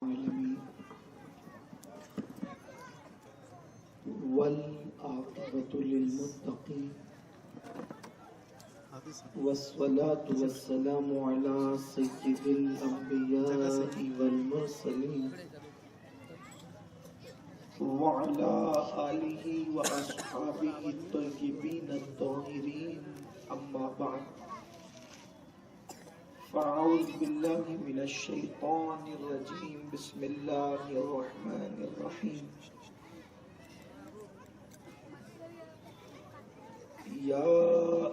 العالمين والعاقبة للمتقين والصلاة والسلام على سيد الأنبياء والمرسلين وعلى آله وأصحابه الطيبين الطاهرين أما بعد فأعوذ بالله من الشيطان الرجيم بسم الله الرحمن الرحيم يا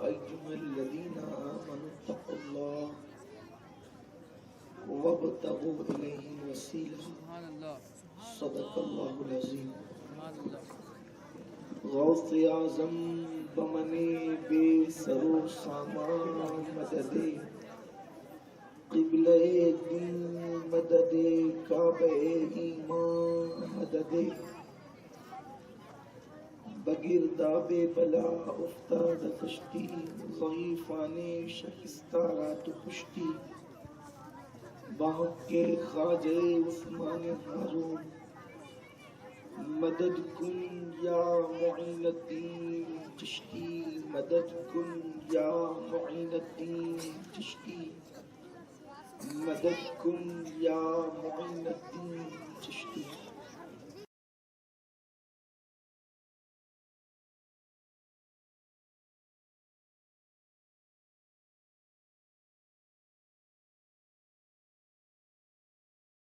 أيها الذين آمنوا اتقوا الله وابتغوا إليه الوسيلة صدق الله العظيم غوث اعظم بمنے بے سرو سامان مددے قبلہ دین مدد کعبہ ایمان مدد بگرداب بلا افتاد کشتی ضعیفان شکستارات کشتی باہک کے خواجہ عثمان ہارون مدد کن یا معین الدین چشتی مدد کن یا معین الدین چشتی مدد کن یا معین الدین چشتی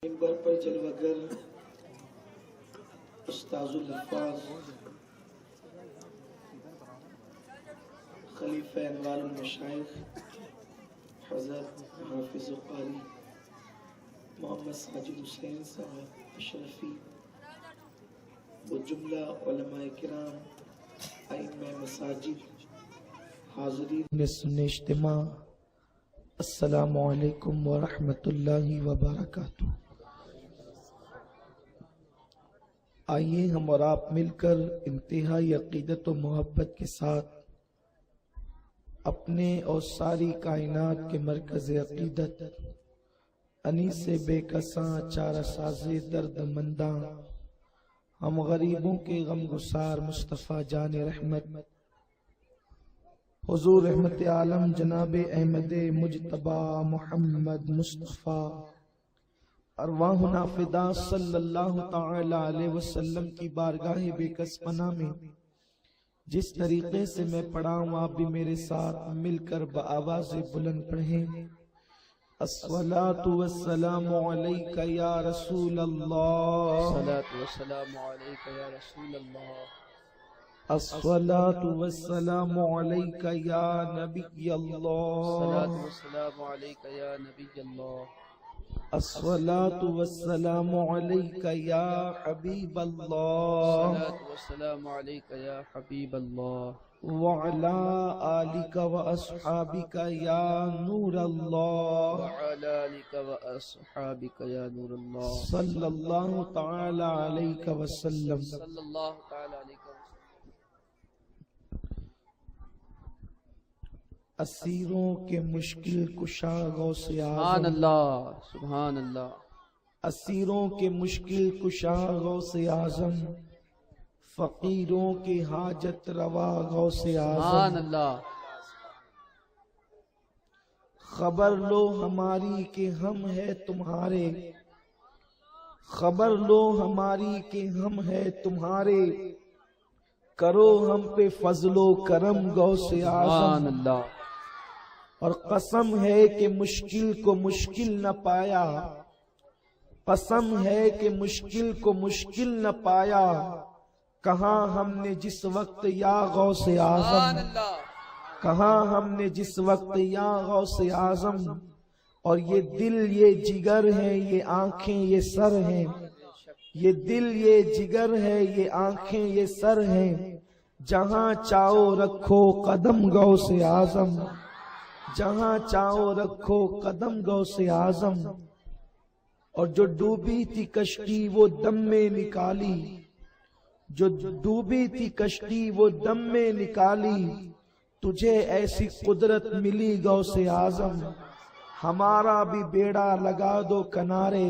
منبر پر جلوگر استاذ الالفاظ خلیفہ انوار المشائخ حضرت حافظ قاری محمد ساجد حسین صاحب اشرفی و جملہ علماء کرام ائمہ مساجد حاضرین سن اجتماع السلام علیکم ورحمۃ اللہ وبرکاتہ۔ آئیے ہم اور آپ مل کر انتہائی عقیدت و محبت کے ساتھ اپنے اور ساری کائنات کے مرکز عقیدت انیس بے کساں چارہ ساز درد منداں ہم غریبوں کے غم گسار مصطفیٰ جان رحمت حضور رحمت عالم جناب احمد مجتبی محمد مصطفیٰ ارواحنا فدا صلی اللہ تعالی علیہ وسلم کی بارگاہ بے کس پناہ میں جس طریقے سے میں پڑھا ہوں آپ بھی میرے ساتھ مل کر بآواز بلند پڑھیں۔ الصلاة والسلام علیک یا رسول اللہ، الصلاة والسلام علیک یا رسول اللہ، الصلاة والسلام علیک یا نبی اللہ، الصلاة والسلام علیک یا نبی اللہ، الصلاة والسلام علیک یا حبیب اللہ، الصلاة والسلام علیک یا حبیب اللہ، وعلی آلک و اصحابک یا نور اللہ، وعلی آلک و اصحابک یا نور اللہ، صلی اللہ تعالی علیہ وسلم۔ صلی اللہ تعالی علیہ وسلم۔ اسیروں کے مشکل کشا غوث سبحان اعظم، اللہ سبحان اللہ، اسیروں کے مشکل کشا غوث اعظم، فقیروں کی حاجت روا غوث سبحان اعظم، اللہ، خبر لو ہماری کہ ہم ہے تمہارے، خبر لو ہماری کہ ہم ہے تمہارے، کرو ہم پہ فضل و کرم غوث سبحان اعظم، اللہ، اور قسم ہے کہ مشکل کو مشکل نہ پایا، قسم ہے کہ مشکل کو مشکل نہ پایا، کہاں ہم نے جس وقت یا غوث سبحان اعظم، اللہ، کہاں ہم نے جس وقت یا غوث اعظم، اور یہ دل یہ جگر ہے یہ آنکھیں یہ سر ہیں، یہ دل یہ جگر ہے یہ آنکھیں یہ سر ہیں، جہاں چاہو رکھو قدم غوث اعظم، جہاں چاہو رکھو قدم غوث اعظم، اور جو ڈوبی تھی کشتی وہ دم میں نکالی، جو ڈوبی تھی کشتی وہ دم میں نکالی، تجھے ایسی قدرت ملی غوث اعظم، ہمارا بھی بیڑا لگا دو کنارے،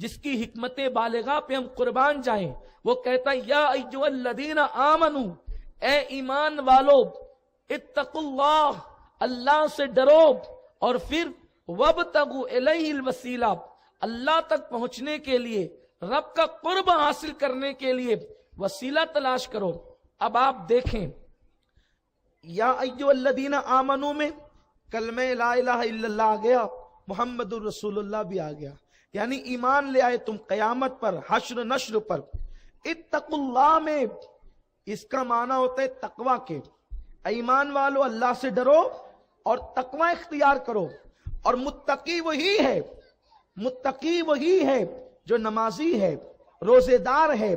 جس کی حکمت بالغہ پہ ہم قربان جائیں، وہ کہتا ہے یا ایھا الذین آمنو، اے ایمان والو، اتقوا اللہ، اللہ سے ڈرو، اور پھر وابتغوا الیہ الوسیلہ، اللہ تک پہنچنے کے لیے، رب کا قرب حاصل کرنے کے لیے وسیلہ تلاش کرو۔ اب آپ دیکھیں یا ایھا الذین آمنو میں کلمہ لا الہ الا اللہ آ گیا، محمد الرسول اللہ بھی آ گیا، یعنی ایمان لے آئے تم قیامت پر، حشر نشر پر۔ اتقوا اللہ میں اس کا معنی ہوتا ہے تقوی کے، ایمان والو اللہ سے ڈرو اور تقوی اختیار کرو۔ اور متقی وہی ہے، متقی وہی ہے جو نمازی ہے، روزے دار ہے،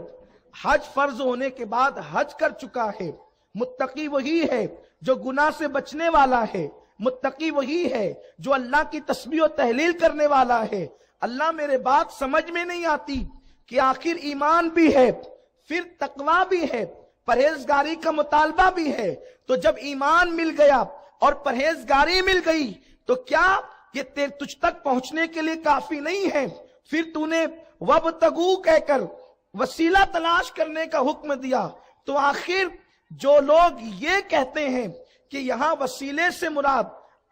حج فرض ہونے کے بعد حج کر چکا ہے۔ متقی وہی ہے جو گناہ سے بچنے والا ہے۔ متقی وہی ہے جو اللہ کی تسبیح و تحلیل کرنے والا ہے۔ اللہ میرے بات سمجھ میں نہیں آتی کہ آخر ایمان بھی ہے، پھر تقوی بھی ہے، پرہیزگاری کا مطالبہ بھی ہے۔ تو جب ایمان مل گیا اور پرہیزگاری مل گئی تو کیا یہ تجھ تک پہنچنے کے لیے کافی نہیں ہے؟ پھر تو نے وابتغوا کہہ کر وسیلہ تلاش کرنے کا حکم دیا۔ تو آخر جو لوگ یہ کہتے ہیں کہ یہاں وسیلے سے مراد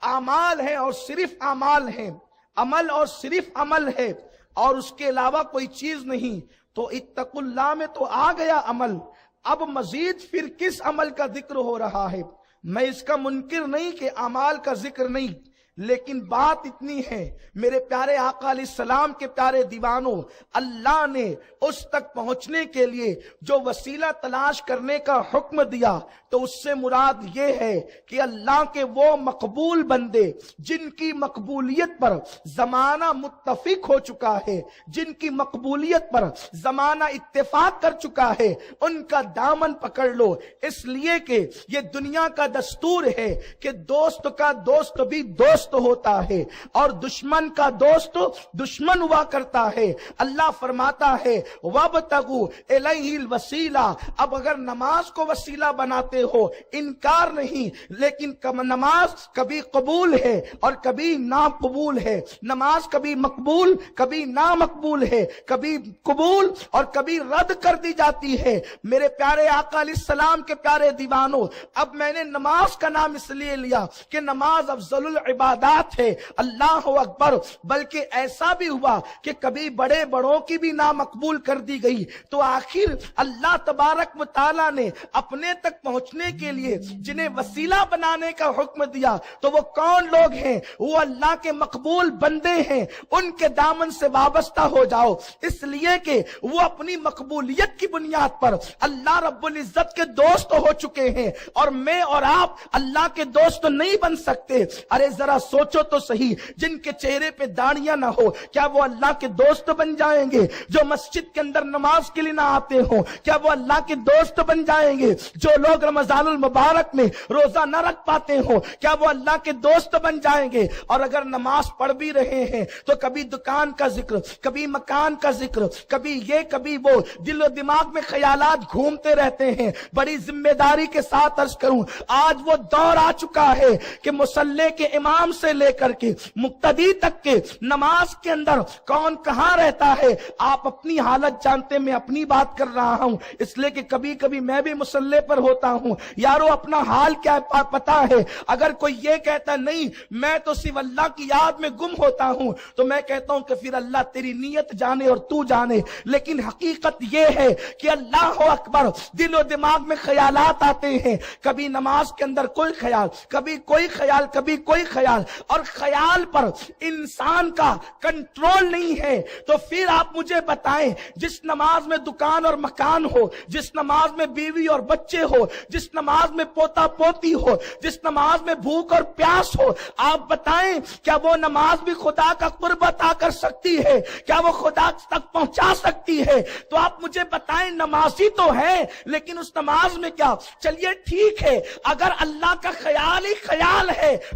اعمال ہے اور صرف اعمال ہیں، عمل اور صرف عمل ہے اور اس کے علاوہ کوئی چیز نہیں، تو اتقوا اللہ میں تو آ گیا عمل، اب مزید پھر کس عمل کا ذکر ہو رہا ہے؟ میں اس کا منکر نہیں کہ اعمال کا ذکر نہیں، لیکن بات اتنی ہے میرے پیارے آقا علیہ السلام کے پیارے دیوانوں، اللہ نے اس تک پہنچنے کے لیے جو وسیلہ تلاش کرنے کا حکم دیا تو اس سے مراد یہ ہے کہ اللہ کے وہ مقبول بندے جن کی مقبولیت پر زمانہ متفق ہو چکا ہے، جن کی مقبولیت پر زمانہ اتفاق کر چکا ہے، ان کا دامن پکڑ لو، اس لیے کہ یہ دنیا کا دستور ہے کہ دوست کا دوست بھی دوست ہوتا ہے اور دشمن کا دوست دشمن ہوا کرتا ہے۔ اللہ فرماتا ہے وابتغوا الیہ الوسیلہ۔ اب اگر نماز کو وسیلہ بناتے ہو، انکار نہیں، لیکن نماز کبھی قبول ہے اور کبھی ناقبول ہے، نماز کبھی مقبول کبھی نامقبول ہے، کبھی قبول اور کبھی رد کر دی جاتی ہے۔ میرے پیارے آقا علیہ السلام کے پیارے دیوانوں، اب میں نے نماز کا نام اس لیے لیا کہ نماز افضل العبادات ہے، اللہ اکبر، بلکہ ایسا بھی ہوا کہ کبھی بڑے بڑوں کی بھی نامقبول کر دی گئی۔ تو آخر اللہ تبارک و تعالی نے اپنے تک پہنچنے کے لیے جنہیں وسیلہ بنانے کا حکم دیا تو وہ کون لوگ ہیں؟ وہ اللہ کے مقبول بندے ہیں، ان کے دامن سے وابستہ ہو جاؤ، اس لیے کہ وہ اپنی مقبولیت کی بنیاد پر اللہ رب العزت کے دوست ہو چکے ہیں، اور میں اور آپ اللہ کے دوست نہیں بن سکتے۔ ارے ذرا سوچو تو صحیح، جن کے چہرے پہ داڑیاں نہ ہو کیا وہ اللہ کے دوست بن جائیں گے؟ جو مسجد کے اندر نماز کے لیے نہ آتے ہوں کیا وہ اللہ کے دوست بن جائیں گے؟ جو لوگ رمضان المبارک میں روزہ نہ رکھ پاتے ہوں کیا وہ اللہ کے دوست بن جائیں گے؟ اور اگر نماز پڑھ بھی رہے ہیں تو کبھی دکان کا ذکر، کبھی مکان کا ذکر، کبھی یہ کبھی وہ، دل و دماغ میں خیالات گھومتے رہتے ہیں۔ بڑی ذمہ داری کے ساتھ عرض کروں، آج وہ دور آ چکا ہے کہ مصلی کے امام سے لے کر کے مقتدی تک کے نماز کے اندر کون کہاں رہتا ہے آپ اپنی حالت جانتے، میں اپنی بات کر رہا ہوں، اس لیے کہ کبھی کبھی میں بھی مصلی پر ہوتا ہوں۔ یارو اپنا حال کیا پتا ہے؟ اگر کوئی یہ کہتا نہیں میں تو صرف اللہ کی یاد میں گم ہوتا ہوں تو میں کہتا ہوں کہ پھر اللہ تیری نیت جانے اور تو جانے، لیکن حقیقت یہ ہے کہ اللہ اکبر، دل و دماغ میں خیالات آتے ہیں، کبھی نماز کے اندر کوئی خیال، کبھی کوئی خیال، کبھی کوئی خیال، اور خیال پر انسان کا کنٹرول نہیں ہے۔ تو پھر آپ مجھے بتائیں، جس نماز میں دکان اور مکان ہو، جس نماز میں بیوی اور بچے ہو، جس نماز میں پوتا پوتی ہو، جس نماز میں بھوک اور پیاس ہو، آپ بتائیں کیا وہ نماز بھی خدا کا قرب عطا کر سکتی ہے؟ کیا وہ خدا تک پہنچا سکتی ہے؟ تو آپ مجھے بتائیں، نمازی تو ہے لیکن اس نماز میں کیا؟ چلیے ٹھیک ہے، اگر اللہ کا خیال ہی خیال ہے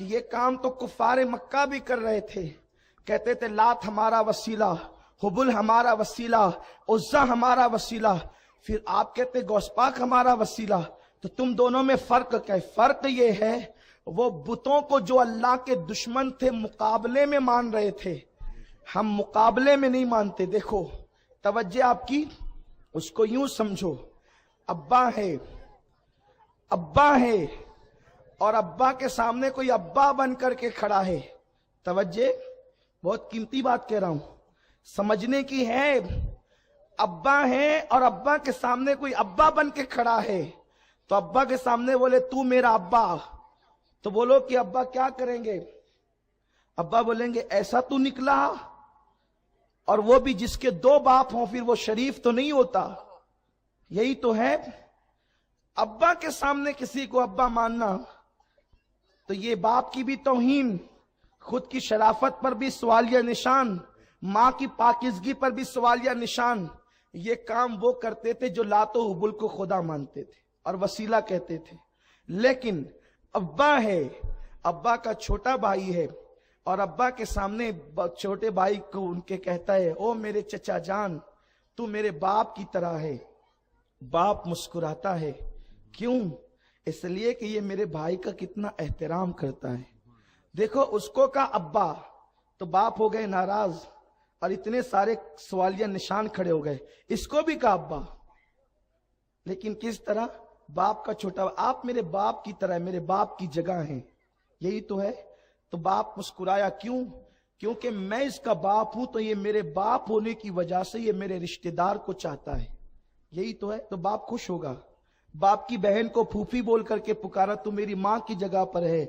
کہ یہ کام تو کفار مکہ بھی کر رہے تھے. کہتے تھے لات ہمارا وسیلہ، حبل ہمارا وسیلہ، عزا ہمارا وسیلہ. پھر آپ کہتے غوث پاک ہمارا وسیلہ. تو تم دونوں میں فرق کیا ہے؟ فرق یہ ہے وہ بتوں کو جو اللہ کے دشمن تھے مقابلے میں مان رہے تھے، ہم مقابلے میں نہیں مانتے. دیکھو توجہ آپ کی، اس کو یوں سمجھو، ابا ہے، ابا ہے، اور ابا کے سامنے کوئی ابا بن کر کے کھڑا ہے. توجہ، بہت قیمتی بات کہہ رہا ہوں، سمجھنے کی ہے. ابا ہے اور ابا کے سامنے کوئی ابا بن کے کھڑا ہے. تو ابا کے سامنے بولے تو میرا ابا، تو بولو کہ ابا کیا کریں گے؟ ابا بولیں گے ایسا تو نکلا. اور وہ بھی جس کے دو باپ ہوں پھر وہ شریف تو نہیں ہوتا. یہی تو ہے، ابا کے سامنے کسی کو ابا ماننا تو یہ باپ کی بھی توہین، خود کی شرافت پر بھی سوالیہ نشان، ماں کی پاکیزگی پر بھی سوالیہ نشان. یہ کام وہ کرتے تھے جو لات و حبل کو خدا مانتے تھے اور وسیلہ کہتے تھے. لیکن ابا ہے، ابا کا چھوٹا بھائی ہے، اور ابا کے سامنے چھوٹے بھائی کو ان کے کہتا ہے او میرے چچا جان تو میرے باپ کی طرح ہے. باپ مسکراتا ہے. کیوں؟ اس لیے کہ یہ میرے بھائی کا کتنا احترام کرتا ہے. دیکھو اس کو کا ابا تو باپ ہو گئے ناراض اور اتنے سارے سوالیہ نشان کھڑے ہو گئے. اس کو بھی کا ابا، لیکن کس طرح؟ باپ کا چھوٹا. آپ میرے باپ کی طرح، میرے باپ کی جگہ ہیں. یہی تو ہے. تو باپ مسکرایا. کیوں؟ کیونکہ میں اس کا باپ ہوں تو یہ میرے باپ ہونے کی وجہ سے یہ میرے رشتہ دار کو چاہتا ہے. یہی تو ہے. تو باپ خوش ہوگا. باپ کی بہن کو پھوپھی بول کر کے پکارا تو میری ماں کی جگہ پر ہے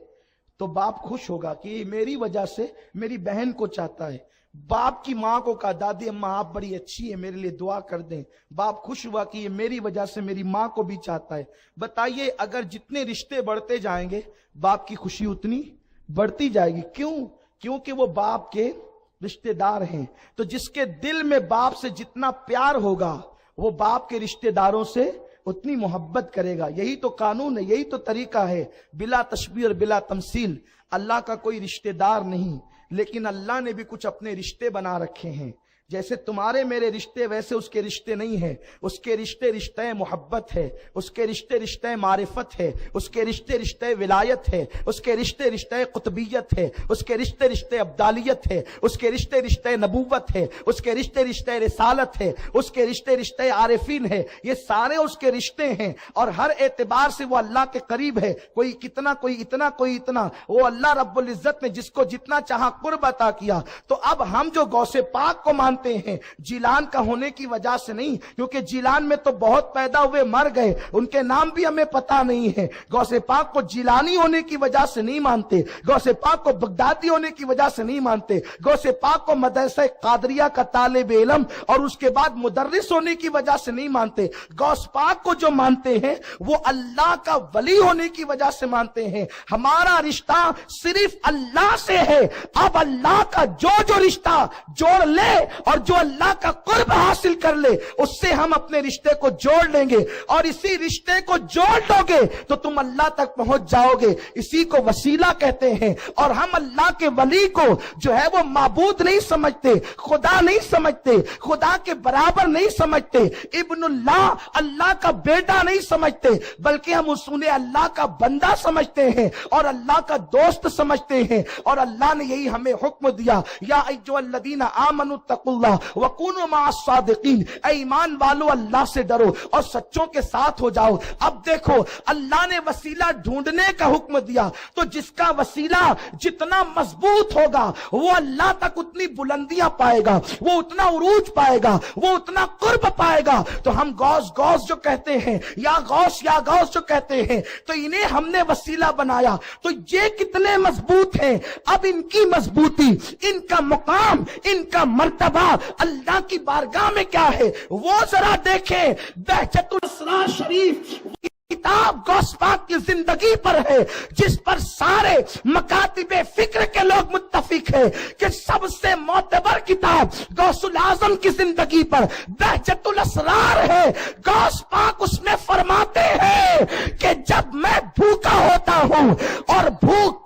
تو باپ خوش ہوگا کہ یہ میری وجہ سے میری بہن کو چاہتا ہے. باپ کی ماں کو کہا دادی اماں آپ بڑی اچھی ہے، میرے لیے دعا کر دیں. باپ خوش ہوا کہ یہ میری وجہ سے میری ماں کو بھی چاہتا ہے. بتائیے اگر جتنے رشتے بڑھتے جائیں گے باپ کی خوشی اتنی بڑھتی جائے گی. کیوں؟ کیونکہ وہ باپ کے رشتے دار ہیں. تو جس کے دل میں باپ سے جتنا پیار ہوگا وہ باپ کے رشتے داروں سے اتنی محبت کرے گا. یہی تو قانون ہے، یہی تو طریقہ ہے. بلا تشبیہ اور بلا تمثیل. اللہ کا کوئی رشتے دار نہیں، لیکن اللہ نے بھی کچھ اپنے رشتے بنا رکھے ہیں. جیسے تمہارے میرے رشتے ویسے اس کے رشتے نہیں ہیں. اس کے رشتے رشتہ محبت ہے، اس کے رشتے رشتہ معرفت ہے، اس کے رشتے رشتہ ولایت ہے، اس کے رشتے رشتہ قطبیت ہے، اس کے رشتے رشتہ ابدالیت ہے، اس کے رشتے رشتہ نبوت ہے، اس کے رشتے رشتہ رسالت ہے، اس کے رشتے رشتہ عارفین ہے. یہ سارے اس کے رشتے ہیں اور ہر اعتبار سے وہ اللہ کے قریب ہے. کوئی کتنا، کوئی اتنا، کوئی اتنا. وہ اللہ رب العزت نے جس کو جتنا چاہا قرب عطا کیا. تو اب ہم جو غوث پاک کو مانتے ہیں جیلان کا ہونے کی وجہ سے نہیں، کیونکہ جیلان میں تو بہت پیدا ہوئے مر گئے، ان کے نام بھی ہمیں پتا نہیں ہے. غوث پاک کو جیلانی ہونے کی وجہ سے نہیں مانتے، غوث پاک کو بغدادی ہونے کی وجہ سے نہیں مانتے، غوث پاک کو مدرسہ قادریہ کا طالب علم اور اس کے بعد مدرس ہونے کی وجہ سے نہیں مانتے. غوث پاک کو جو مانتے ہیں وہ اللہ کا ولی ہونے کی وجہ سے مانتے ہیں. ہمارا رشتہ صرف اللہ سے ہے. اب اللہ کا جو رشتہ جوڑ لے اور جو اللہ کا قرب حاصل کر لے اس سے ہم اپنے رشتے کو جوڑ لیں گے، اور اسی رشتے کو جوڑ لو گے تو تم اللہ تک پہنچ جاؤ گے. اسی کو وسیلہ کہتے ہیں. اور ہم اللہ کے ولی کو جو ہے وہ معبود نہیں سمجھتے، خدا نہیں سمجھتے، خدا کے برابر نہیں سمجھتے، ابن اللہ اللہ کا بیٹا نہیں سمجھتے، بلکہ ہم انہیں اللہ کا بندہ سمجھتے ہیں اور اللہ کا دوست سمجھتے ہیں. اور اللہ نے یہی ہمیں حکم دیا، یا ایھا الذین آمنوا اتقوا اللہ وکونوا مع الصادقین. اے ایمان والو اللہ سے ڈرو اور سچوں کے ساتھ ہو جاؤ. اب دیکھو اللہ نے وسیلہ ڈھونڈنے کا حکم دیا تو جس کا وسیلہ جتنا مضبوط ہوگا وہ اللہ تک اتنی بلندیاں پائے گا، وہ اتنا عروج پائے گا، وہ اتنا قرب پائے گا. تو ہم غوث غوث جو کہتے ہیں یا غوث جو کہتے ہیں تو انہیں ہم نے وسیلہ بنایا. تو یہ کتنے مضبوط ہیں. اب ان کی مضبوطی، ان کا مقام، ان کا مرتبہ اللہ کی بارگاہ میں کیا ہے وہ ذرا دیکھیں. بہجت الاسرار شریف کتاب غوث پاک کی زندگی پر ہے جس پر سارے مکاتب فکر کے لوگ متفق ہیں کہ سب سے معتبر کتاب غوث الاعظم کی زندگی پر بہجت الاسرار ہے. غوث پاک اس میں فرماتے ہیں کہ جب میں بھوکا ہوتا ہوں اور بھوک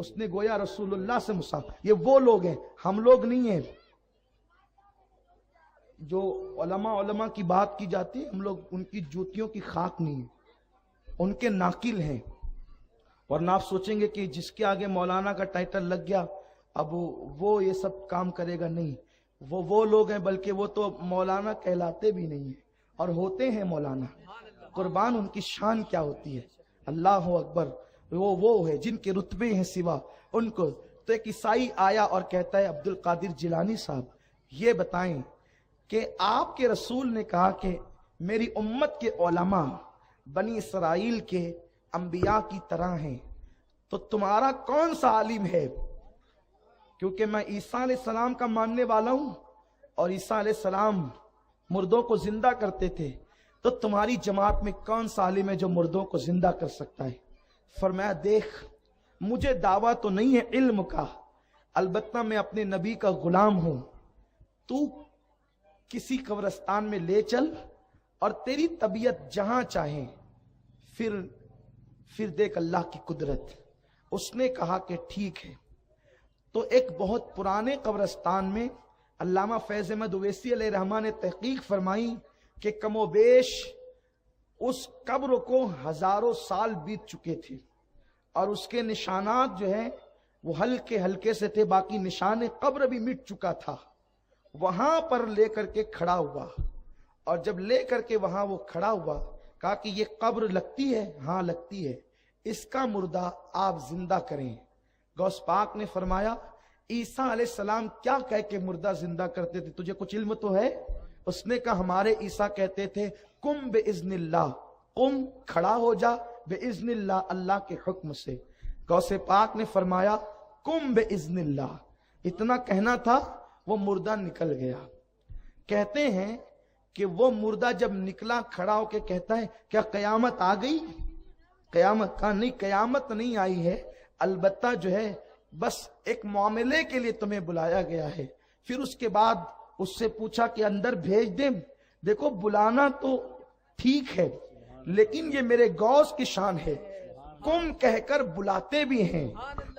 اس نے گویا رسول اللہ سے مسافہ. یہ وہ لوگ ہیں، ہم لوگ نہیں ہیں. جو علماء کی بات کی جاتی ہے، ہم لوگ ان کی جوتیوں کی خاک نہیں ہیں، ان کے ناقل ہیں. ورنہ آپ سوچیں گے کہ جس کے آگے مولانا کا ٹائٹل لگ گیا اب وہ یہ سب کام کرے گا. نہیں، وہ لوگ ہیں، بلکہ وہ تو مولانا کہلاتے بھی نہیں ہیں اور ہوتے ہیں مولانا. قربان ان کی شان کیا ہوتی ہے. اللہ اکبر. وہ ہے جن کے رتبے ہیں سوا ان کو. تو ایک عیسائی آیا اور کہتا ہے عبد القادر جیلانی صاحب یہ بتائیں کہ آپ کے رسول نے کہا کہ میری امت کے علماء بنی اسرائیل کے انبیاء کی طرح ہیں، تو تمہارا کون سا عالم ہے؟ کیونکہ میں عیسیٰ علیہ السلام کا ماننے والا ہوں اور عیسیٰ علیہ السلام مردوں کو زندہ کرتے تھے، تو تمہاری جماعت میں کون سا عالم ہے جو مردوں کو زندہ کر سکتا ہے؟ فرمایا دیکھ، مجھے دعویٰ تو نہیں ہے علم کا، البتہ میں اپنے نبی کا غلام ہوں. تو کسی قبرستان میں لے چل اور تیری طبیعت جہاں چاہے، پھر دیکھ اللہ کی قدرت. اس نے کہا کہ ٹھیک ہے. تو ایک بہت پرانے قبرستان میں علامہ فیض احمد اویسی علیہ رحمہ نے تحقیق فرمائی کہ کم و بیش اس قبر کو ہزاروں سال بیت چکے تھے اور اس کے نشانات جو ہیں وہ ہلکے سے تھے، باقی نشان قبر بھی مٹ چکا تھا. وہاں پر لے کر کے کھڑا ہوا، اور جب لے کر کے وہاں وہ کھڑا ہوا کہا کہ یہ قبر لگتی ہے؟ ہاں لگتی ہے. اس کا مردہ آپ زندہ کریں. غوث پاک نے فرمایا عیسیٰ علیہ السلام کیا کہہ کے مردہ زندہ کرتے تھے؟ تجھے کچھ علم تو ہے؟ اس نے کہا ہمارے عیسیٰ کہتے تھے قم باذن اللہ، قم کھڑا ہو جا، باذن اللہ اللہ کے حکم سے. غوث پاک نے فرمایا قم باذن اللہ. اتنا کہنا تھا، وہ مردہ نکل گیا. کہتے ہیں کہ وہ مردہ جب نکلا کھڑا ہو کے کہتا ہے کیا قیامت آ گئی؟ قیامت کا نہیں، قیامت نہیں آئی ہے، البتہ جو ہے بس ایک معاملے کے لیے تمہیں بلایا گیا ہے. پھر اس کے بعد اس سے پوچھا کہ اندر بھیج دیں. دیکھو بلانا تو ٹھیک ہے، لیکن یہ میرے غوث کی شان ہے، کم کہہ کر بلاتے بھی ہیں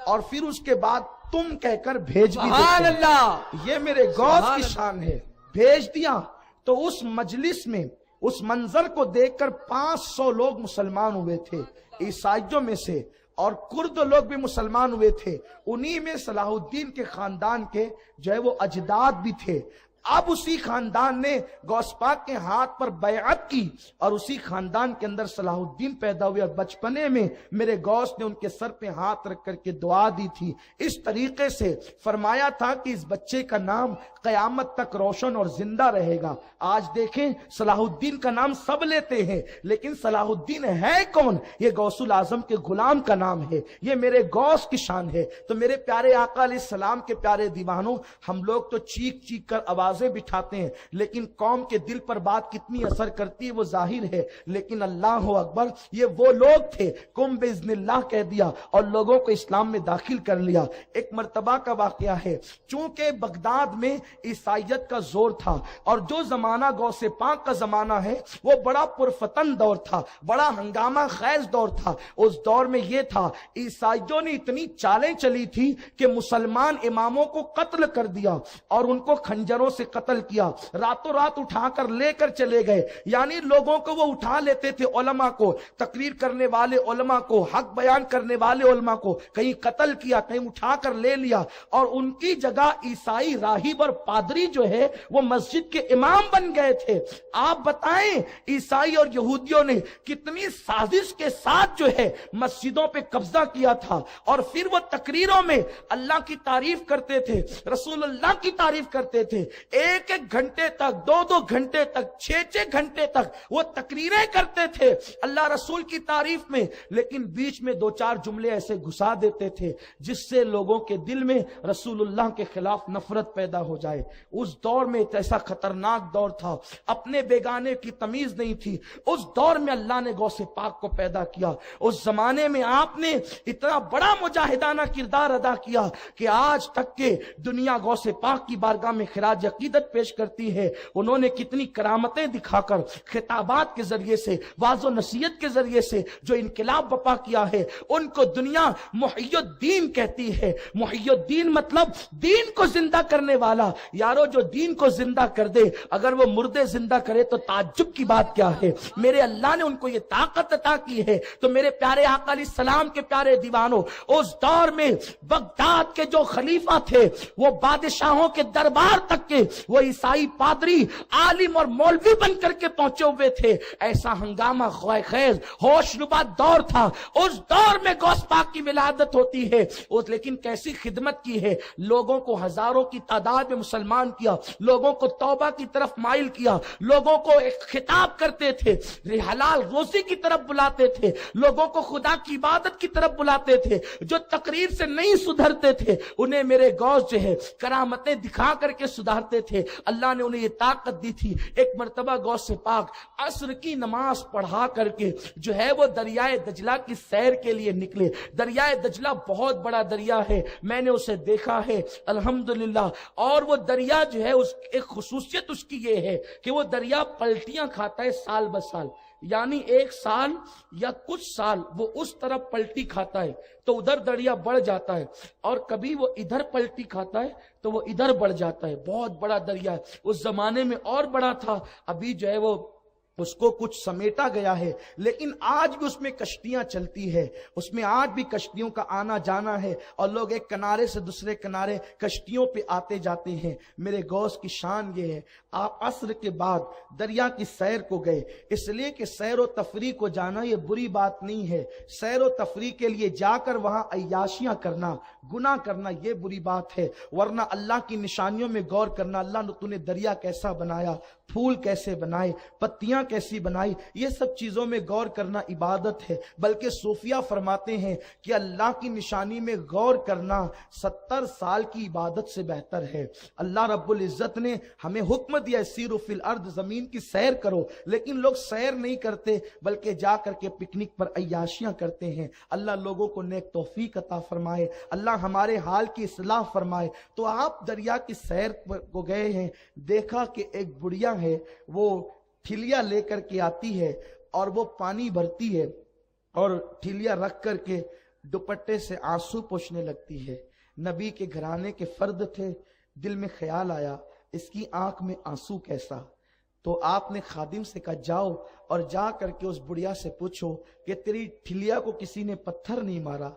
اور پھر اس کے بعد تم کہہ کر بھیج بھی دیتے ہیں. یہ میرے غوث کی شان ہے. بھیج دیا. تو اس مجلس میں اس منظر کو دیکھ کر 500 لوگ مسلمان ہوئے تھے عیسائیوں میں سے، اور کرد لوگ بھی مسلمان ہوئے تھے. انہی میں صلاح الدین کے خاندان کے جو ہے وہ اجداد بھی تھے. اب اسی خاندان نے غوث پاک کے ہاتھ پر بیعت کی اور اسی خاندان کے اندر صلاح الدین پیدا ہوئے، اور بچپنے میں میرے غوث نے ان کے سر پہ ہاتھ رکھ کر کے دعا دی تھی. اس طریقے سے فرمایا تھا کہ اس بچے کا نام قیامت تک روشن اور زندہ رہے گا. آج دیکھیں صلاح الدین کا نام سب لیتے ہیں، لیکن صلاح الدین ہے کون؟ یہ غوث العظم کے غلام کا نام ہے، یہ میرے غوث کی شان ہے. تو میرے پیارے آقا علیہ السلام کے پیارے دیوانوں، ہم لوگ تو چیخ چیخ کر آوازیں بٹھاتے ہیں، لیکن قوم کے دل پر بات کتنی اثر کرتی ہے وہ ظاہر ہے. لیکن اللہ اکبر، یہ وہ لوگ تھے قم باذن اللہ کہہ دیا اور لوگوں کو اسلام میں داخل کر لیا. ایک مرتبہ کا واقعہ ہے، چونکہ بغداد میں عیسائیت کا زور تھا، اور جو زمانہ غوث پاک کا زمانہ ہے وہ بڑا پرفتن دور تھا، بڑا ہنگامہ خیز دور تھا. اس دور میں یہ تھا، عیسائیوں نے اتنی چالیں چلی تھی کہ مسلمان اماموں کو قتل کر دیا اور ان کو خنجروں سے قتل کیا. راتوں رات اٹھا کر لے کر چلے گئے. یعنی لوگوں کو وہ اٹھا لیتے تھے، علماء کو، تقریر کرنے والے علماء کو، حق بیان کرنے والے علماء کو کہیں قتل کیا، کہیں اٹھا کر لے لیا، اور ان کی جگہ عیسائی راہب اور پادری جو ہے وہ مسجد کے امام بن گئے تھے. آپ بتائیں عیسائی اور یہودیوں نے کتنی سازش کے ساتھ جو ہے مسجدوں پہ قبضہ کیا تھا، اور پھر وہ تقریروں میں اللہ کی تعریف کرتے تھے، رسول اللہ کی تعریف کرتے تھے. ایک گھنٹے تک، 2 گھنٹے تک، 6 گھنٹے تک وہ تقریریں کرتے تھے اللہ رسول کی تعریف میں، لیکن بیچ میں 2-4 جملے ایسے گھسا دیتے تھے جس سے لوگوں کے دل میں رسول اللہ کے خلاف نفرت پیدا ہو جائے. اس دور میں ایک ایسا خطرناک دور تھا، اپنے بیگانے کی تمیز نہیں تھی. اس دور میں اللہ نے غوث پاک کو پیدا کیا. اس زمانے میں آپ نے اتنا بڑا مجاہدانہ کردار ادا کیا کہ آج تک کے دنیا غوث پاک کی بارگاہ میں خراج عقیدت عقیدت پیش کرتی ہے انہوں نے کتنی کرامتیں دکھاکر خطابات کے ذریعے سے واعظ و نصیحت کے ذریعے سے جو انقلاب برپا کیا ہے ان کو دنیا محی الدین کہتی ہے۔ محی الدین مطلب دین کو زندہ کرنے والا۔ یارو جو دین کو زندہ کر دے اگر وہ مردے زندہ کرے تو تعجب کی بات کیا ہے۔ میرے اللہ نے ان کو یہ طاقت عطا کی ہے۔ تو میرے پیارے آقا علیہ السلام کے پیارے دیوانوں، اس دور میں بغداد کے جو خلیفہ تھے وہ بادشاہوں کے دربار تک کے وہ عیسائی پادری عالم اور مولوی بن کر کے پہنچے ہوئے تھے۔ ایسا ہنگامہ خیز ہوش ربا دور تھا۔ اس دور میں غوث پاک کی ولادت ہوتی ہے، لیکن کیسی خدمت کی ہے، لوگوں کو ہزاروں کی تعداد میں مسلمان کیا، لوگوں کو توبہ کی طرف مائل کیا، لوگوں کو ایک خطاب کرتے تھے، حلال روزی کی طرف بلاتے تھے، لوگوں کو خدا کی عبادت کی طرف بلاتے تھے۔ جو تقریر سے نہیں سدھرتے تھے انہیں میرے غوث جو ہے کرامتیں دکھا کر کے سدھارتے تھے۔ اللہ نے انہیں یہ طاقت دی تھی۔ ایک مرتبہ غوث پاک عصر کی نماز پڑھا کر کے جو ہے وہ دریائے دجلہ کی سیر کے لیے نکلے۔ دریائے دجلہ بہت بڑا دریا ہے، میں نے اسے دیکھا ہے الحمدللہ، اور وہ دریا جو ہے اس ایک خصوصیت اس کی یہ ہے کہ وہ دریا پلٹیاں کھاتا ہے سال بسال، یعنی ایک سال یا کچھ سال وہ اس طرف پلٹی کھاتا ہے تو ادھر دریا بڑھ جاتا ہے، اور کبھی وہ ادھر پلٹی کھاتا ہے تو وہ ادھر بڑھ جاتا ہے۔ بہت بڑا دریا ہے، اس زمانے میں اور بڑا تھا، ابھی جو ہے وہ اس کو کچھ سمیٹا گیا ہے، لیکن آج بھی اس میں کشتیاں چلتی ہے، اس میں آج بھی کشتیوں کا آنا جانا ہے، اور لوگ ایک کنارے سے دوسرے کنارے کشتیوں پہ آتے جاتے ہیں۔ میرے غوث کی شان یہ ہے، آپ عصر کے بعد دریا کی سیر کو گئے، اس لیے کہ سیر و تفریح کو جانا یہ بری بات نہیں ہے، سیر و تفریح کے لیے جا کر وہاں عیاشیاں کرنا، گناہ کرنا یہ بری بات ہے، ورنہ اللہ کی نشانیوں میں غور کرنا، اللہ نے تو نے دریا کیسا بنایا، پھول کیسے بنائے، پتیاں کیسی بنائی، یہ سب چیزوں میں غور کرنا عبادت ہے۔ بلکہ صوفیہ فرماتے ہیں کہ اللہ کی نشانی میں غور کرنا 70 سال کی عبادت سے بہتر ہے۔ اللہ رب العزت نے ہمیں حکم دیا سیروا فی الارض، زمین کی سیر کرو، لیکن لوگ سیر نہیں کرتے بلکہ جا کر کے پکنک پر عیاشیاں کرتے ہیں۔ اللہ لوگوں کو نیک توفیق عطا فرمائے، اللہ ہمارے حال کی اصلاح فرمائے۔ تو آپ دریا کی سیر کو گئے ہیں، دیکھا کہ ایک بڑھیا ہے وہ ٹھلیا لے کر کے آتی ہے اور وہ پانی بھرتی ہے اور ٹھلیا رکھ کر کے دوپٹے سے آنسو پوچھنے لگتی ہے۔ نبی کے گھرانے کے فرد تھے، دل میں خیال آیا اس کی آنکھ میں آنسو کیسا، تو آپ نے خادم سے کہا جاؤ اور جا کر کے اس بڑھیا سے پوچھو کہ تیری ٹھلیا کو کسی نے پتھر نہیں مارا،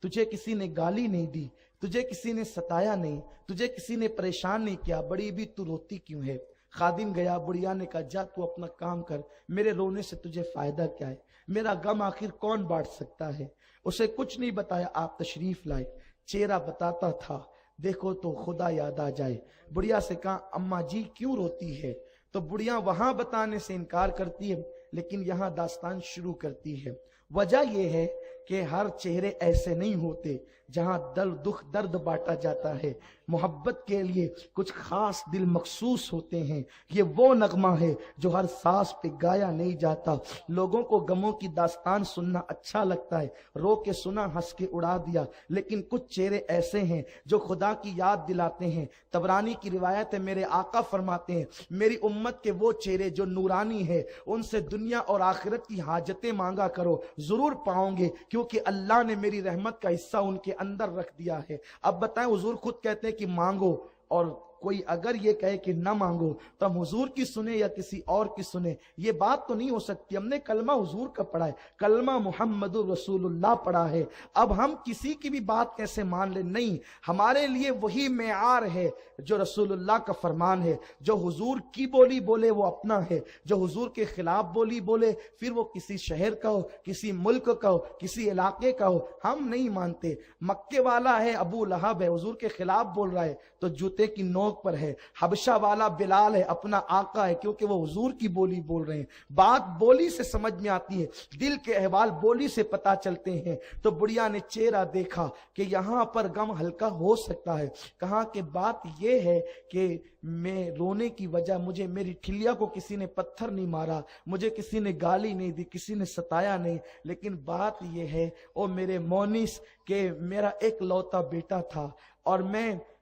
تجھے کسی نے گالی نہیں دی، تجھے کسی نے ستایا نہیں، تجھے کسی نے پریشان نہیں کیا، بڑی بھی تو روتی کیوں ہے؟ خادم گیا، بڑھیا نے کہا جا تو اپنا کام کر، میرے رونے سے تجھے فائدہ کیا ہے، میرا غم آخر کون بانٹ سکتا ہے؟ اسے کچھ نہیں بتایا، آپ تشریف لائے، چہرہ بتاتا تھا، دیکھو تو خدا یاد آ جائے۔ بڑھیا سے کہا اماں جی کیوں روتی ہے؟ تو بڑھیا وہاں بتانے سے انکار کرتی ہے، لیکن یہاں داستان شروع کرتی ہے۔ وجہ یہ ہے کہ ہر چہرے ایسے نہیں ہوتے جہاں دکھ درد بانٹا جاتا ہے، محبت کے لیے کچھ خاص دل مخصوص ہوتے ہیں۔ یہ وہ نغمہ ہے جو ہر سانس پہ گایا نہیں جاتا۔ لوگوں کو غموں کی داستان سننا اچھا لگتا ہے، رو کے سنا، ہنس کے اڑا دیا، لیکن کچھ چہرے ایسے ہیں جو خدا کی یاد دلاتے ہیں۔ طبرانی کی روایت ہے، میرے آقا فرماتے ہیں میری امت کے وہ چہرے جو نورانی ہے ان سے دنیا اور آخرت کی حاجتیں مانگا کرو، ضرور پاؤں گے، کیونکہ اللہ نے میری رحمت کا حصہ ان کے اندر رکھ دیا ہے۔ اب بتائیں، حضور خود کہتے ہیں کہ مانگو، اور کوئی اگر یہ کہے کہ نہ مانگو تو ہم حضور کی سنیں یا کسی اور کی سنیں؟ یہ بات تو نہیں ہو سکتی۔ ہم نے کلمہ حضور کا پڑھا ہے، کلمہ محمد رسول اللہ پڑھا ہے، اب ہم کسی کی بھی بات کیسے مان لیں؟ نہیں، ہمارے لیے وہی معیار ہے جو رسول اللہ کا فرمان ہے۔ جو حضور کی بولی بولے وہ اپنا ہے، جو حضور کے خلاف بولی بولے پھر وہ کسی شہر کا ہو، کسی ملک کا ہو، کسی علاقے کا ہو، ہم نہیں مانتے۔ مکے والا ہے ابو لہب ہے، حضور کے خلاف بول رہا ہے تو جوتے کی نوک پر ہے۔ حبشہ والا بلال ہے، اپنا آقا ہے، کیونکہ وہ حضور کی بولی بول رہے ہیں۔ بات بولی سے سمجھ میں آتی ہے، دل کے احوال بولی سے پتا چلتے ہیں۔ تو بڑھیا نے چہرہ دیکھا کہ یہاں پر غم ہلکا ہو سکتا ہے، کہا کہ بات یہ ہے کہ میں رونے کی وجہ، مجھے میری ٹھلیا کو کسی نے پتھر نہیں مارا، مجھے کسی نے گالی نہیں دی، کسی نے ستایا نہیں، لیکن بات یہ ہے او میرے مونس کہ میرا ایک لوتا بیٹا تھا اور میں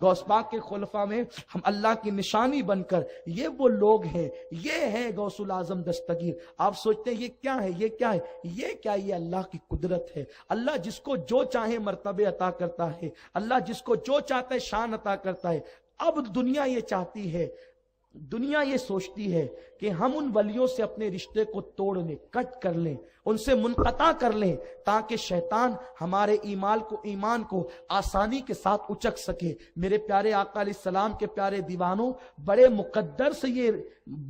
غوث پاک کے خلفاء میں ہم اللہ کی نشانی بن کر، یہ وہ لوگ ہیں، یہ ہے غوث الاعظم دستگیر. آپ سوچتے ہیں یہ کیا ہے، یہ کیا ہے؟ یہ کیا، یہ اللہ کی قدرت ہے. اللہ جس کو جو چاہے مرتبے عطا کرتا ہے، اللہ جس کو جو چاہتا ہے شان عطا کرتا ہے. اب دنیا یہ چاہتی ہے، دنیا یہ سوچتی ہے کہ ہم ان ولیوں سے اپنے رشتے کو توڑ لیں، کٹ کر لیں، ان سے منقطع کر لیں، تاکہ شیطان ہمارے ایمان کو آسانی کے ساتھ اچک سکے. میرے پیارے آقا علیہ السلام کے پیارے دیوانوں، بڑے مقدر سے یہ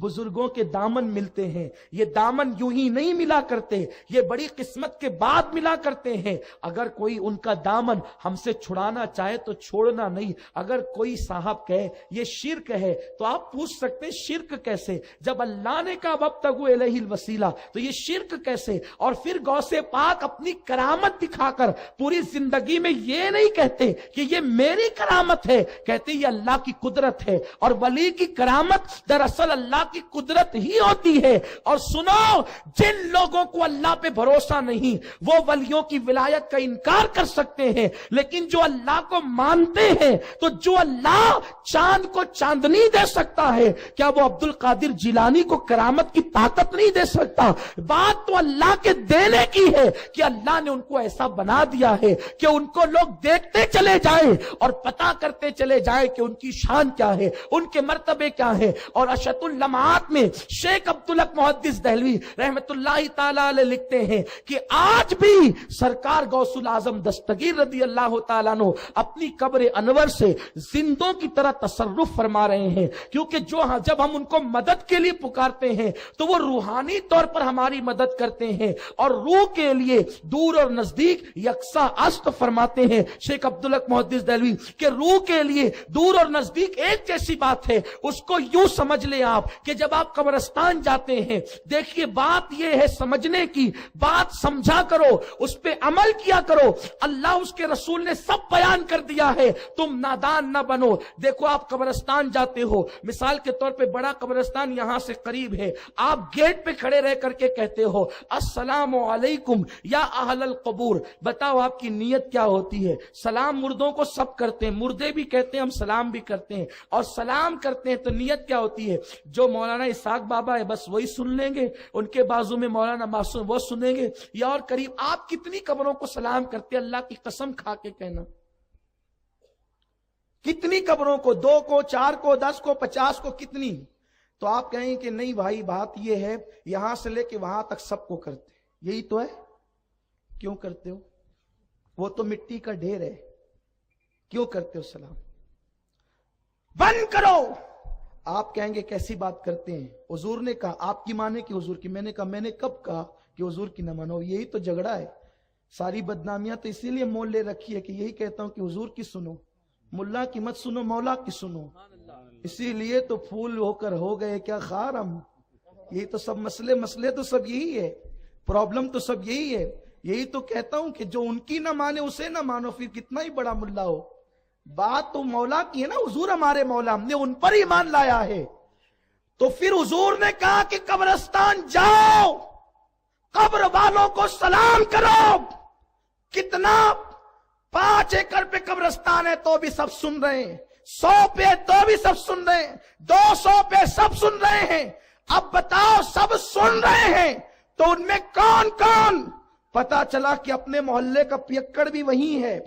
بزرگوں کے دامن ملتے ہیں. یہ دامن یوں ہی نہیں ملا کرتے، یہ بڑی قسمت کے بعد ملا کرتے ہیں. اگر کوئی ان کا دامن ہم سے چھڑانا چاہے تو چھوڑنا نہیں. اگر کوئی صاحب کہے یہ شرک ہے تو آپ پوچھ سکتے شرک کیسے؟ جب اللہ نے کہا وابتغوا الیہ الوسیلہ تو یہ شرک کیسے؟ اور پھر غوث پاک اپنی کرامت دکھا کر پوری زندگی میں یہ نہیں کہتے کہ یہ میری کرامت ہے، کہتے یہ اللہ کی قدرت ہے. اور ولی کی کرامت دراصل اللہ کی قدرت ہی ہوتی ہے. اور سنو، جن لوگوں کو اللہ پہ بھروسہ نہیں وہ ولیوں کی ولایت کا انکار کر سکتے ہیں، لیکن جو اللہ کو مانتے ہیں، تو جو اللہ چاند کو چاندنی دے سکتا ہے، کیا وہ عبد القادر جیلانی کو کرامت کی طاقت نہیں دے سکتا؟ بات تو اللہ کے دینے کی ہے کہ اللہ نے ان کو ایسا بنا دیا ہے کہ ان کو لوگ دیکھتے چلے جائیں اور پتا کرتے چلے جائیں کہ ان کی شان کیا ہے، ان کے مرتبے کیا ہے. اور اشط اللمعات میں شیخ عبدالحق محدث دہلوی رحمت اللہ تعالی علیہ لکھتے ہیں کہ آج بھی سرکار غوث الاعظم دستگیر رضی اللہ تعالیٰ عنہ اپنی قبر انور سے زندوں کی طرح تصرف فرما رہے ہیں. کیونکہ جب ہم ان کو مدد کے لیے پکارتے ہیں تو وہ روحانی طور پر ہماری مدد کرتے ہیں، اور روح کے لیے دور اور نزدیک یکساں است فرماتے ہیں شیخ عبدالحق محدث دہلوی کہ روح کے لیے دور اور نزدیک ایک جیسی بات ہے. اس کو یوں سمجھ لیں آپ کہ جب آپ قبرستان جاتے ہیں، دیکھیے بات یہ ہے سمجھنے کی، بات سمجھا کرو، اس پہ عمل کیا کرو. اللہ اس کے رسول نے سب بیان کر دیا ہے، تم نادان نہ بنو. دیکھو آپ قبرستان جاتے ہو، مثال کے طور پہ بڑا قبرستان یہاں سے قریب ہے، آپ گیٹ پہ کھڑے رہ کر کے کہتے ہو السلام علیکم یا اہل القبور. بتاؤ آپ کی نیت کیا ہوتی ہے؟ سلام مردوں کو سب کرتے ہیں، مردے بھی کہتے ہیں، ہم سلام بھی کرتے ہیں. اور سلام کرتے ہیں تو نیت کیا ہوتی ہے؟ جو مولانا اسحاق بابا ہے بس وہی سن لیں گے، ان کے بازو میں مولانا معصوم وہ سنیں گے، یا اور قریب. آپ کتنی قبروں کو سلام کرتے ہیں؟ اللہ کی قسم کھا کے کہنا، کتنی قبروں کو؟ 2 کو، 4 کو، 10 کو، 50 کو، کتنی؟ تو آپ کہیں کہ نہیں بھائی بات یہ ہے یہاں سے لے کے وہاں تک سب کو کرتے. یہی تو ہے. کیوں کرتے ہو؟ وہ تو مٹی کا ڈھیر ہے، کیوں کرتے ہو سلام؟ بند کرو. آپ کہیں گے کیسی بات کرتے ہیں؟ حضور نے کہا آپ کی مانے کہ حضور کی؟ میں نے کہا میں نے کب کہا کہ حضور کی نہ مانو؟ یہی تو جھگڑا ہے. ساری بدنامیاں تو اسی لیے مول لے رکھی ہے کہ یہی کہتا ہوں کہ حضور کی سنو، ملا کی مت سنو، مولا کی سنو. اسی لیے تو پھول ہو کر ہو گئے کیا خار ہم. یہی تو سب مسئلے تو سب یہی ہے، پرابلم تو سب یہی ہے. یہی تو کہتا ہوں کہ جو ان کی نہ مانے اسے نہ مانو، پھر کتنا ہی بڑا ملا ہو. بات تو مولا کی ہے نا، حضور ہمارے مولا، ہم نے ان پر ایمان لایا ہے. تو پھر حضور نے کہا کہ قبرستان جاؤ، قبر والوں کو سلام کرو. کتنا؟ 5 ایکڑ پہ قبرستان ہے تو بھی سب سن رہے ہیں، 100 پہ تو بھی سب سن رہے ہیں، 200 پہ سب سن رہے ہیں. اب بتاؤ سب سن رہے ہیں تو ان میں کون کون؟ پتا چلا کہ اپنے محلے کا پیکڑ بھی وہی ہے.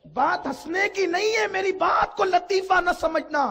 بات ہنسنے کی نہیں ہے، میری بات کو لطیفہ نہ سمجھنا.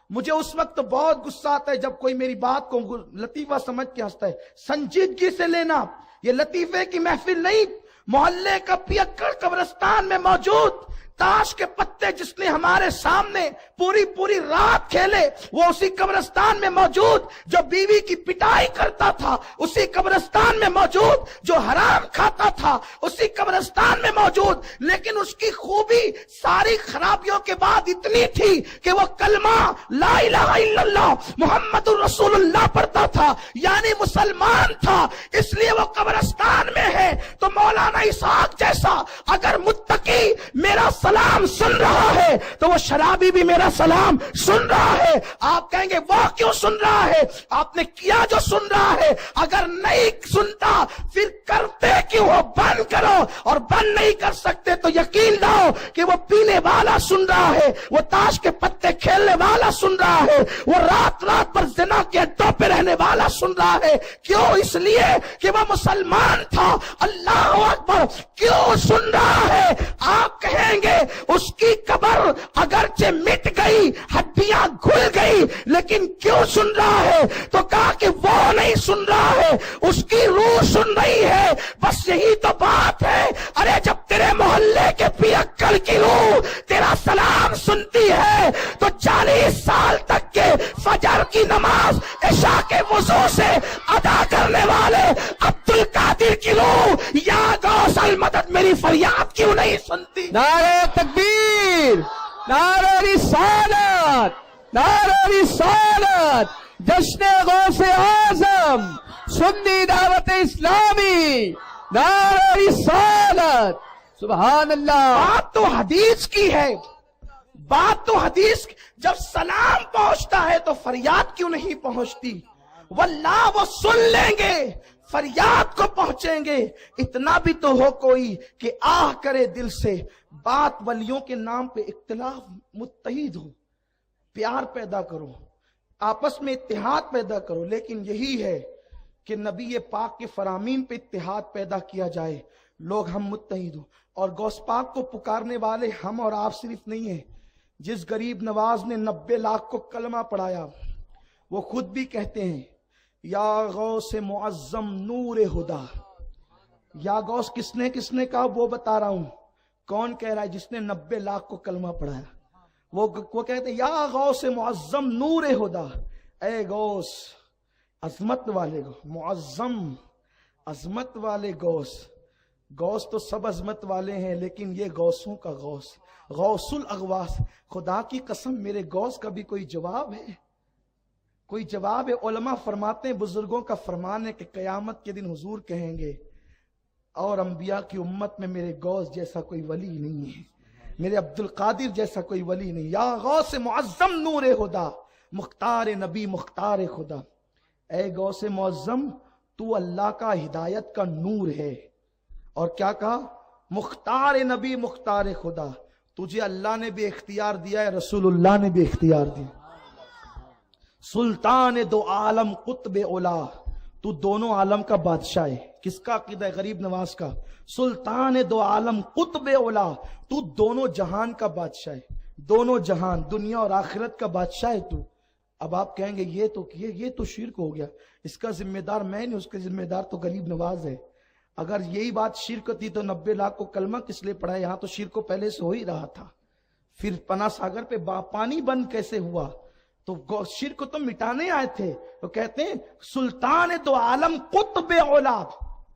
مجھے اس وقت بہت غصہ آتا ہے جب کوئی میری بات کو لطیفہ سمجھ کے ہنستا ہے. سنجیدگی سے لینا، یہ لطیفے کی محفل نہیں. محلے کا پیکڑ قبرستان میں موجود، تاش کے پتے جس نے ہمارے سامنے پوری رات کھیلے وہ اسی قبرستان میں موجود. جو بیوی کی پٹائی کرتا تھا اسی قبرستان میں موجود. جو حرام کھاتا تھا اسی قبرستان میں موجود. لیکن اس کی خوبی ساری خرابیوں کے بعد اتنی تھی کہ وہ کلمہ لا الہ الا اللہ محمد الرسول اللہ پڑھتا تھا، یعنی مسلمان تھا. اس لیے وہ قبرستان میں ہے تو مولانا اسحاق جیسا اگر متقی میرا سلام سن رہا ہے تو وہ شرابی بھی میرا سلام سن رہا ہے. آپ کہیں گے وہ کیوں سن رہا ہے؟ آپ نے کیا جو سن رہا ہے. اگر نہیں سنتا پھر کرتے کیوں ہو؟ بند کرو. اور بند نہیں کر سکتے تو یقین لاؤ کہ وہ پینے والا سن رہا ہے, وہ تاش کے پتے کھیلنے والا سن رہا ہے, وہ رات رات پر زنا کے اڈوں پہ رہنے والا سن رہا ہے. کیوں؟ اس لیے کہ وہ مسلمان تھا. اللہ اکبر. کیوں سن رہا ہے؟ آپ کہیں گے اس کی قبر اگرچہ مٹ گئی, ہڈیاں گھل گئی, لیکن کیوں سن رہا ہے؟ تو کہا کہ وہ نہیں سن رہا ہے, اس کی روح سن رہی ہے. بس یہی تو بات ہے. ارے جب تیرے محلے کے پیکل کی روح تیرا سلام سنتی ہے تو 40 سال تک کے فجر کی نماز عشاء کے وضو سے ادا کرنے والے عبد القادر کی روح یا غوث المدد میری فریاد کیوں نہیں سنتی؟ نعرہ تکبیر, نعرہ رسالت, نعرہ رسالت, جشن غوث اعظم, سنی دعوت اسلامی, نعرہ رسالت. سبحان اللہ. بات تو حدیث کی ہے, بات تو حدیث کی. جب سلام پہنچتا ہے تو فریاد کیوں نہیں پہنچتی؟ واللہ وہ سن لیں گے, فریاد کو پہنچیں گے. اتنا بھی تو ہو کوئی کہ آہ کرے دل سے. بات ولیوں کے نام پہ اختلاف, متحد ہو, پیار پیدا کرو, آپس میں اتحاد پیدا کرو. لیکن یہی ہے کہ نبی پاک کے فرامین پہ اتحاد پیدا کیا جائے, لوگ ہم متحد ہوں. اور غوث پاک کو پکارنے والے ہم اور آپ صرف نہیں ہیں. جس غریب نواز نے 90 لاکھ کو کلمہ پڑھایا وہ خود بھی کہتے ہیں یا غوث معظم نور ہدا. یا غوث کس نے کہا وہ بتا رہا ہوں. کون کہہ رہا ہے؟ جس نے 90 لاکھ کو کلمہ پڑھایا وہ کہتے ہیں یا غوث معظم نور ہدا. اے غوث عظمت والے گو, معظم عظمت والے غوث. غوث تو سب عظمت والے ہیں لیکن یہ غوثوں کا غوث, غوث الاغواث. خدا کی قسم میرے غوث کا بھی کوئی جواب ہے؟ کوئی جواب ہے؟ علماء فرماتے ہیں, بزرگوں کا فرمان ہے کہ قیامت کے دن حضور کہیں گے اور انبیاء کی امت میں میرے غوث جیسا کوئی ولی نہیں ہے, میرے عبد القادر جیسا کوئی ولی نہیں. یا غوث معظم نور ہدا, مختار نبی مختار خدا. اے غوث معظم تو اللہ کا ہدایت کا نور ہے. اور کیا کہا؟ مختار نبی مختار خدا. تجھے اللہ نے بھی اختیار دیا ہے, رسول اللہ نے بھی اختیار دیا. سلطان دو عالم قطب اولا, تو دونوں عالم کا بادشاہ ہے. کس کا عقیدہ ہے؟ غریب نواز کا. سلطان دو عالم قطب اولا, تو دونوں جہان کا بادشاہ ہے. دونوں جہان, دنیا اور آخرت کا بادشاہ ہے تو. اب آپ کہیں گے یہ تو شرک ہو گیا, اس کا ذمہ دار میں نہیں, اس کا ذمہ دار تو غریب نواز ہے. اگر یہی بات شرک تھی تو 90 لاکھ کو کلمہ کس لیے پڑھا؟ یہاں تو شرک کو پہلے سے ہو ہی رہا تھا. پھر پنا ساگر پہ پانی بند کیسے ہوا؟ تو شرک کو تو مٹانے آئے تھے. تو کہتے ہیں سلطان دو عالم قطب اولاد,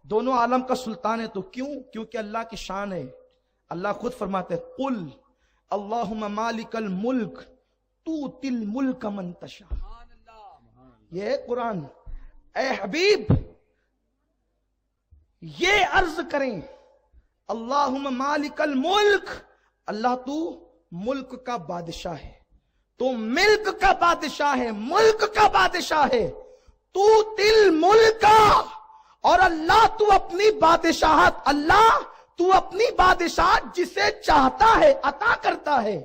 دونوں عالم کا سلطان ہے. تو کیوں؟ کیونکہ اللہ کی شان ہے. اللہ خود فرماتے ہیں قل اللہم مالک الملک توتی الملک من تشاء. یہ ہے قرآن. اے حبیب یہ عرض کریں اللہم مالک الملک, اللہ تو ملک کا بادشاہ ہے, تو ملک کا بادشاہ ہے, ملک کا بادشاہ ہے. تو تل ملک, اور اللہ تو اپنی بادشاہت, اللہ تو اپنی بادشاہت جسے چاہتا ہے عطا کرتا ہے.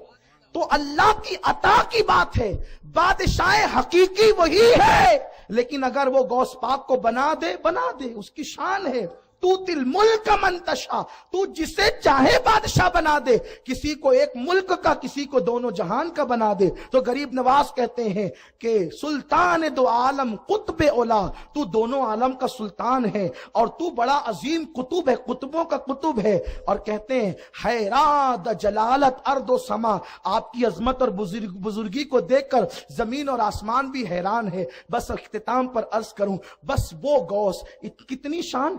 تو اللہ کی عطا کی بات ہے. بادشاہ حقیقی وہی ہے, لیکن اگر وہ غوث پاک کو بنا دے, اس کی شان ہے. تو تل ملک من تشاء, تو جسے چاہے بادشاہ بنا دے. کسی کو ایک ملک کا, کسی کو دونوں جہان کا بنا دے. تو غریب نواز کہتے ہیں کہ سلطان دو عالم قطب اولا, تو دونوں عالم کا سلطان ہے اور تو بڑا عظیم قطب ہے, قطبوں کا قطب ہے. اور کہتے ہیں حیران جلالت ارض و سما, آپ کی عظمت اور بزرگی کو دیکھ کر زمین اور آسمان بھی حیران ہے. بس اختتام پر عرض کروں, بس وہ غوث, کتنی شان,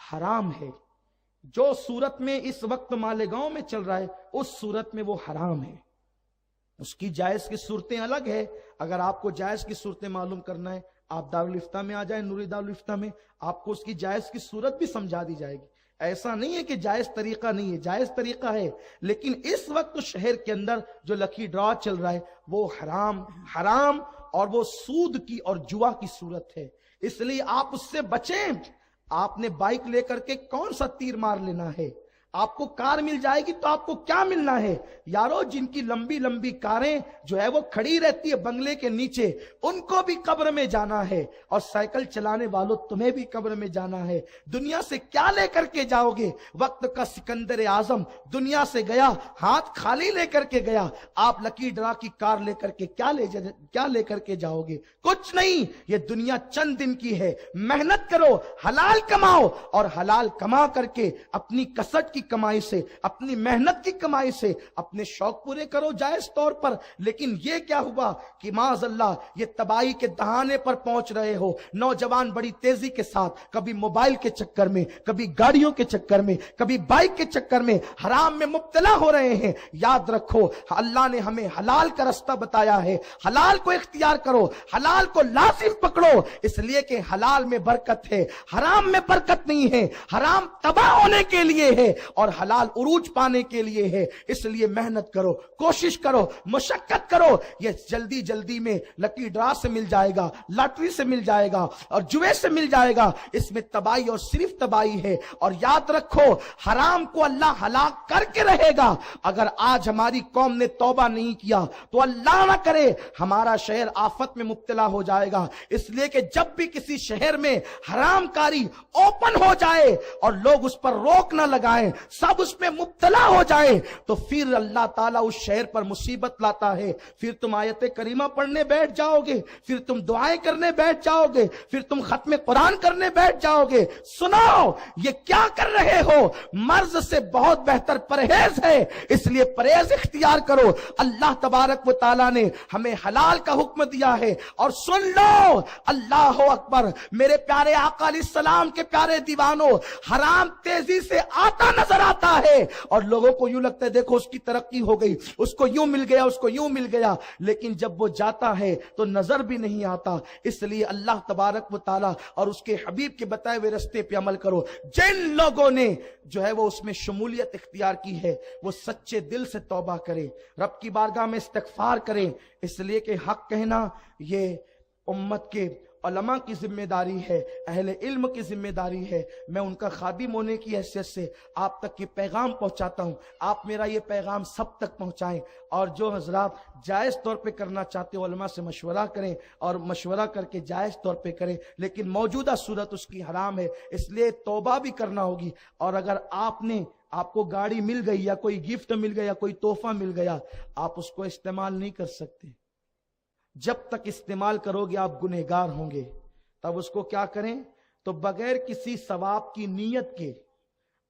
حرام ہے. جو صورت میں اس وقت مالیگاؤں میں چل رہا ہے اس صورت میں وہ حرام ہے. اس کی جائز کی صورتیں الگ ہے. اگر آپ کو جائز کی صورتیں معلوم کرنا ہے آپ دارالفتہ میں آ جائیں, نوری دارالفتہ میں, آپ کو اس کی جائز کی صورت بھی سمجھا دی جائے گی. ایسا نہیں ہے کہ جائز طریقہ نہیں ہے, جائز طریقہ ہے, لیکن اس وقت شہر کے اندر جو لکی ڈرا چل رہا ہے وہ حرام اور وہ سود کی اور جوا کی صورت ہے. اس لیے آپ اس سے بچیں. آپ نے بائک لے کر کے کون سا تیر مار لینا ہے؟ آپ کو کار مل جائے گی تو آپ کو کیا ملنا ہے یارو؟ جن کی لمبی لمبی کاریں جو ہے وہ کھڑی رہتی ہے بنگلے کے نیچے, ان کو بھی قبر میں جانا ہے, اور سائیکل چلانے والوں تمہیں بھی قبر میں جانا ہے. دنیا سے کیا لے کر کے جاؤ گے؟ وقت کا سکندر اعظم دنیا سے گیا ہاتھ خالی لے کر کے گیا. آپ لکی ڈرا کی کار لے کر کے کیا لے کر کے جاؤ گے؟ کچھ نہیں. یہ دنیا چند دن کی ہے. محنت کرو, حلال کماؤ, اور حلال کما کر کے اپنی کسٹ کی کمائی سے, اپنی محنت کی کمائی سے اپنے شوق پورے کرو جائز طور پر. لیکن یہ کیا ہوا کہ معاذ اللہ یہ تباہی کے دہانے پر پہنچ رہے ہو. نوجوان بڑی تیزی کے ساتھ کبھی موبائل کے چکر میں, کبھی گاڑیوں کے چکر میں, کبھی بائک کے چکر میں حرام میں مبتلا ہو رہے ہیں. یاد رکھو اللہ نے ہمیں حلال کا راستہ بتایا ہے. حلال کو اختیار کرو, حلال کو لازم پکڑو, اس لیے کہ حلال میں برکت ہے, حرام میں برکت نہیں ہے. حرام تباہ ہونے کے لیے ہے اور حلال عروج پانے کے لیے ہے. اس لیے محنت کرو, کوشش کرو, مشقت کرو. یہ جلدی جلدی میں لکی ڈرا سے مل جائے گا, لاٹری سے مل جائے گا اور جوے سے مل جائے گا. اس میں تباہی اور صرف تباہی ہے. اور یاد رکھو حرام کو اللہ ہلاک کر کے رہے گا. اگر آج ہماری قوم نے توبہ نہیں کیا تو اللہ نہ کرے ہمارا شہر آفت میں مبتلا ہو جائے گا. اس لیے کہ جب بھی کسی شہر میں حرام کاری اوپن ہو جائے اور لوگ اس پر روک نہ لگائیں, سب اس میں مبتلا ہو جائے, تو پھر اللہ تعالیٰ اس شہر پر مصیبت لاتا ہے. پھر تم آیت کریمہ پڑھنے بیٹھ جاؤ گے, پھر تم دعائیں کرنے بیٹھ جاؤ گے, پھر تم ختم قرآن کرنے بیٹھ جاؤ گے. سنو یہ کیا کر رہے ہو؟ مرض سے بہت بہتر پرہیز ہے. اس لیے پرہیز اختیار کرو. اللہ تبارک و تعالیٰ نے ہمیں حلال کا حکم دیا ہے. اور سن لو, اللہ اکبر, میرے پیارے آقا علیہ السلام کے پیارے دیوانوں, حرام تیزی سے آتا نظر آتا ہے اور لوگوں کو یوں لگتا ہے دیکھو اس کی ترقی ہو گئی, اس کو یوں مل گیا, اس کو یوں مل گیا, لیکن جب وہ جاتا ہے تو نظر بھی نہیں آتا. اس لیے اللہ تبارک و تعالیٰ اور اس کے حبیب کے بتائے ہوئے رستے پہ عمل کرو. جن لوگوں نے جو ہے وہ اس میں شمولیت اختیار کی ہے وہ سچے دل سے توبہ کرے, رب کی بارگاہ میں استغفار کرے. اس لیے کہ حق کہنا یہ امت کے علماء کی ذمہ داری ہے, اہل علم کی ذمہ داری ہے. میں ان کا خادم ہونے کی حیثیت سے آپ تک یہ پیغام پہنچاتا ہوں. آپ میرا یہ پیغام سب تک پہنچائیں, اور جو حضرات جائز طور پہ کرنا چاہتے ہو علماء سے مشورہ کریں اور مشورہ کر کے جائز طور پہ کریں. لیکن موجودہ صورت اس کی حرام ہے, اس لیے توبہ بھی کرنا ہوگی. اور اگر آپ کو گاڑی مل گئی یا کوئی گفٹ مل گیا, کوئی تحفہ مل گیا, آپ اس کو استعمال نہیں کر سکتے. جب تک استعمال کرو گے آپ گنہگار ہوں گے. تب اس کو کیا کریں تو بغیر کسی ثواب کی نیت کے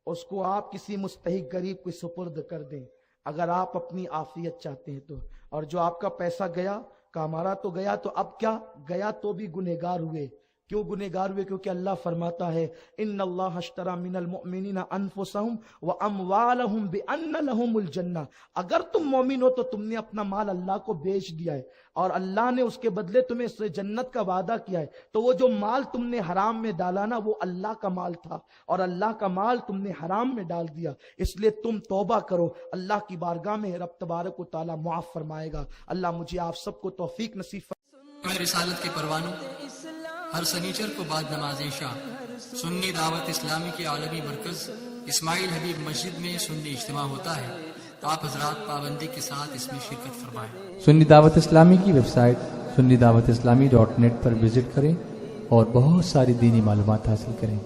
اس کو آپ کسی مستحق غریب کو سپرد کر دیں, اگر آپ اپنی عافیت چاہتے ہیں تو. اور جو آپ کا پیسہ گیا, کا ہمارا تو گیا, تو اب کیا گیا تو بھی گنہگار ہوئے. کیوں گنہگار ہوئے؟ کیونکہ اللہ فرماتا ہے ان اللہ اشترى من المؤمنین انفسهم واموالهم بان لهم الجنہ. اگر تم مومن ہو تو تم نے اپنا مال اللہ کو بیچ دیا ہے اور اللہ نے اس کے بدلے تمہیں اس جنت کا وعدہ کیا ہے. تو وہ جو مال تم نے حرام میں ڈالا نا وہ اللہ کا مال تھا اور اللہ کا مال تم نے حرام میں ڈال دیا. اس لیے تم توبہ کرو, اللہ کی بارگاہ میں رب تبارک و تعالی معاف فرمائے گا. اللہ مجھے آپ سب کو توفیق نصیب فرمائے. رسالت کے پروانوں ہر سنیچر کو بعد نماز عشاء سنی دعوت اسلامی کے عالمی مرکز اسماعیل حبیب مسجد میں سنی اجتماع ہوتا ہے. آپ حضرات پابندی کے ساتھ اس میں شرکت فرمائیں. سنی دعوت اسلامی کی ویب سائٹ sunnidawatisllami.net پر وزٹ کریں اور بہت ساری دینی معلومات حاصل کریں.